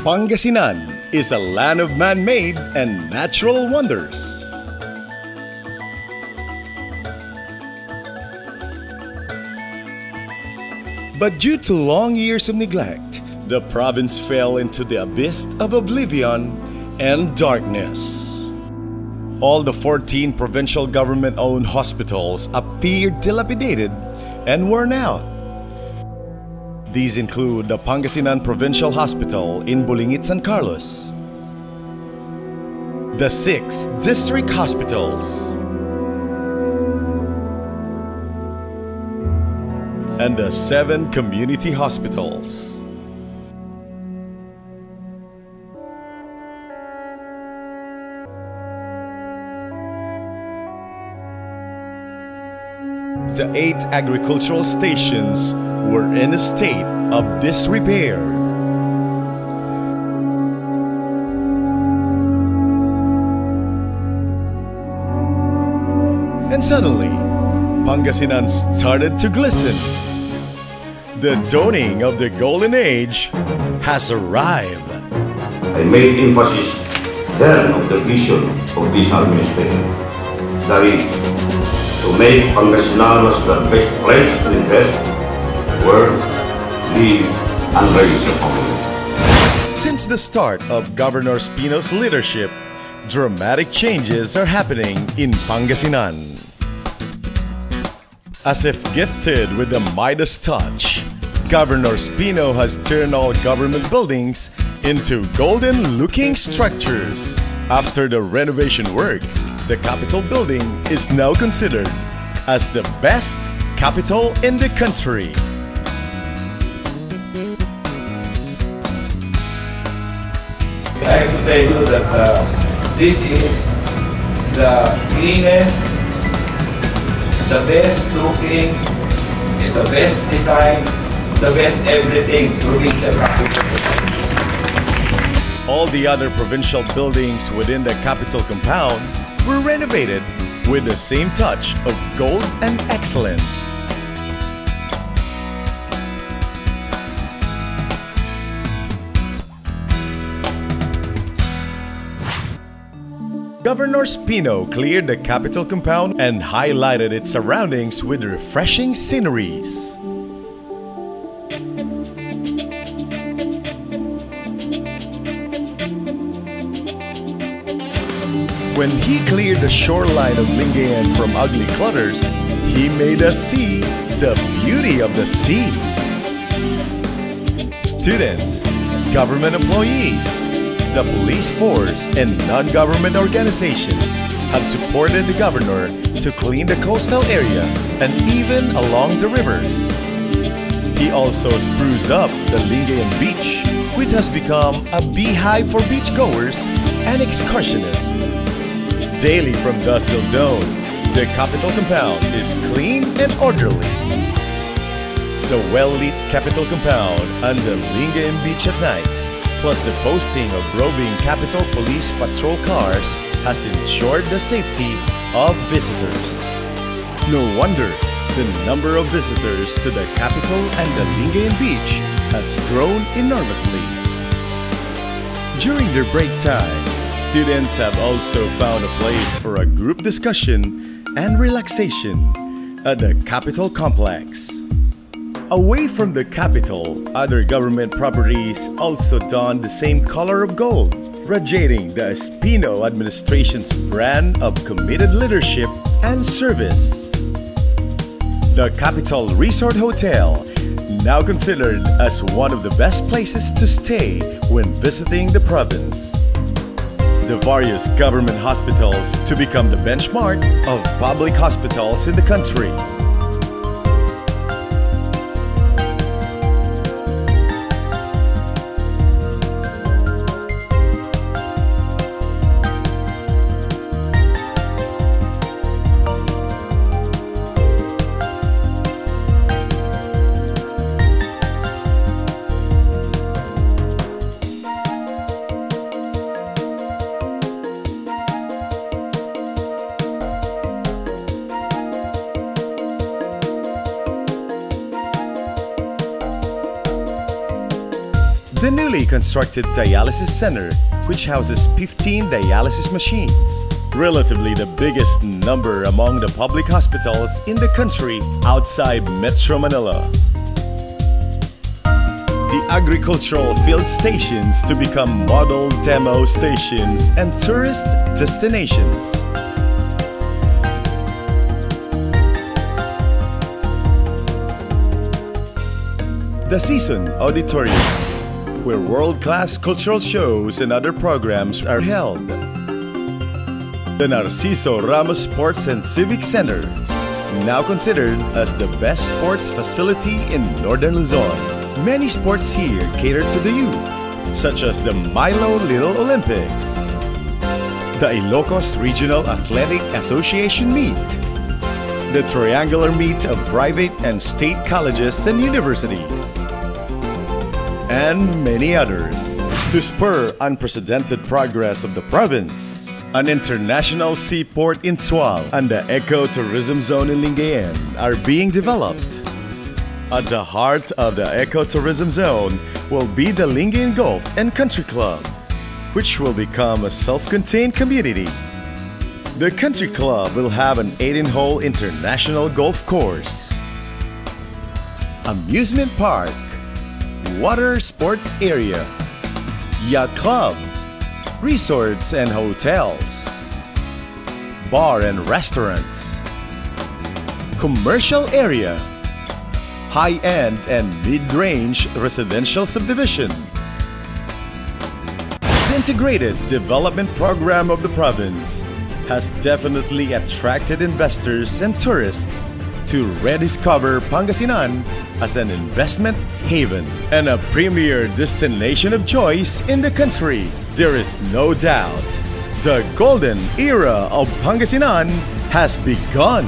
Pangasinan is a land of man-made and natural wonders. But due to long years of neglect, the province fell into the abyss of oblivion and darkness. All the 14 provincial government-owned hospitals appeared dilapidated and worn out. These include the Pangasinan Provincial Hospital in Bulingit, San Carlos, the 6 district hospitals, and the 7 community hospitals. The 8 agricultural stations were in a state of disrepair. And suddenly, Pangasinan started to glisten. The dawning of the golden age has arrived. I made emphasis then of the vision of this administration. That is, to make Pangasinan as the best place to invest, work, live, and raise a family. Since the start of Governor Espino's leadership, dramatic changes are happening in Pangasinan. As if gifted with the Midas touch, Governor Espino has turned all government buildings into golden-looking structures. After the renovation works, the Capitol building is now considered as the best capital in the country. I have to tell you that this is the cleanest, the best looking, the best design, the best everything provincial capital. All the other provincial buildings within the Capitol compound were renovated with the same touch of gold and excellence. Governor Espino cleared the Capitol compound and highlighted its surroundings with refreshing sceneries. When he cleared the shoreline of Lingayen from ugly clutters, he made us see the beauty of the sea. Students, government employees, the police force, and non-government organizations have supported the governor to clean the coastal area and even along the rivers. He also spruced up the Lingayen beach, which has become a beehive for beachgoers and excursionists. Daily from dusk till dawn, the Capitol compound is clean and orderly. The well-lit Capitol compound and the Lingayen beach at night, plus the posting of roving Capitol Police patrol cars, has ensured the safety of visitors. No wonder the number of visitors to the Capitol and the Lingayen beach has grown enormously. During their break time, students have also found a place for a group discussion and relaxation at the Capitol complex. Away from the Capitol, other government properties also don the same color of gold, radiating the Espino administration's brand of committed leadership and service. The Capitol Resort Hotel, now considered as one of the best places to stay when visiting the province. The various government hospitals to become the benchmark of public hospitals in the country. The newly constructed dialysis center, which houses 15 dialysis machines, relatively the biggest number among the public hospitals in the country outside Metro Manila. The agricultural field stations to become model demo stations and tourist destinations. The Season Auditorium, where world-class cultural shows and other programs are held. The Narciso Ramos Sports and Civic Center, now considered as the best sports facility in Northern Luzon. Many sports here cater to the youth, such as the Milo Little Olympics, the Ilocos Regional Athletic Association Meet, the triangular meet of private and state colleges and universities, and many others. To spur unprecedented progress of the province, an international seaport in Sual and the ecotourism zone in Lingayen are being developed. At the heart of the ecotourism zone will be the Lingayen Golf and Country Club, which will become a self-contained community. The Country Club will have an 18-hole international golf course, amusement park, water sports area, yacht club, resorts and hotels, bar and restaurants, commercial area, high-end and mid-range residential subdivision. The integrated development program of the province has definitely attracted investors and tourists to rediscover Pangasinan as an investment haven and a premier destination of choice in the country. There is no doubt the golden era of Pangasinan has begun.